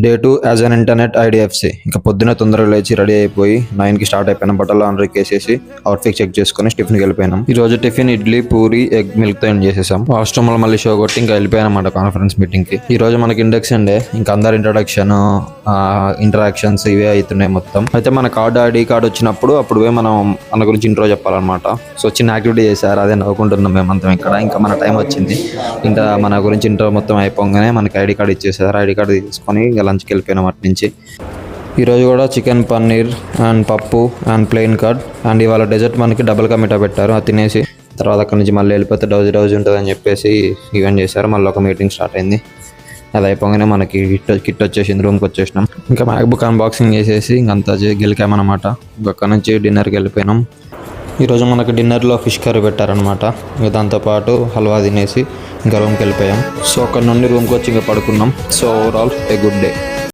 Day 2 as an internet IDFC. ఇంకా పొద్దున తొందరగా లేచి రెడీ అయిపోయి 9కి స్టార్ట్ అయిపోయినాం. బట్టలు లాండ్రీకి వేసేసి అవుట్ఫిట్ చెక్ చేసుకుని టిఫిన్కి వెళ్ళిపోయినాం. ఈ రోజు టిఫిన్ ఇడ్లీ, పూరి, ఎగ్ మిల్క్తో ఎండ్ చేసేసాం. వాష్రూమ్లో మళ్ళీ షో కొట్టి ఇంకా వెళ్ళిపోయానమాట కాన్ఫరెన్స్ మీటింగ్కి. ఈ రోజు మనకి ఇండక్షన్ డే. ఇంకా అందరు ఇంట్రడక్షన్, ఇంటరాక్షన్స్ ఇవే అవుతున్నాయి మొత్తం. అయితే మన ఐడి కార్డ్ వచ్చినప్పుడు అప్పుడు మనం మన గురించి ఇంట్రో చెప్పాలన్నమాట. సో చిన్న యాక్టివిటీ చేశారు, అదే నవ్వుకుంటున్నాం మేమంతా ఇక్కడ. ఇంకా మన టైం వచ్చింది. ఇంకా మన గురించి ఇంట్రో మొత్తం అయిపోగానే మనకి ఐడి కార్డ్ ఇచ్చేసారు. ఐడి కార్డు తీసుకొని ఇంకా లంచ్కి వెళ్ళిపోయినాం అటు నుంచి. ఈరోజు కూడా చికెన్ పన్నీర్ అండ్ పప్పు అండ్ ప్లెయిన్ కర్డ్ అండ్ ఇవాళ డెజర్ట్ మనకి డబుల్ కా మిఠా పెట్టారు. అది తినేసి తర్వాత అక్కడి నుంచి మళ్ళీ వెళ్ళిపోతే డౌజ్ ఉంటుందని చెప్పేసి ఈవెంట్ చేశారు. మళ్ళీ ఒక మీటింగ్ స్టార్ట్ అయింది. అది అయిపోగానే మనకి కిట్ వచ్చేసింది, రూమ్కి వచ్చేసినాం. ఇంకా మ్యాక్బుక్ అన్బాక్సింగ్ చేసేసి ఇంకంతా గెలికామన్నమాట. అక్కడ నుంచి డిన్నర్కి వెళ్ళిపోయినాం. ఈరోజు మనకి డిన్నర్లో ఫిష్ కర్రీ పెట్టారనమాట. ఇంకా దాంతోపాటు హల్వా తినేసి ఇంకా రూమ్కి వెళ్ళిపోయాం. సో అక్కడ నుండి రూమ్కి వచ్చి ఇంకా పడుకున్నాం. So overall a good day.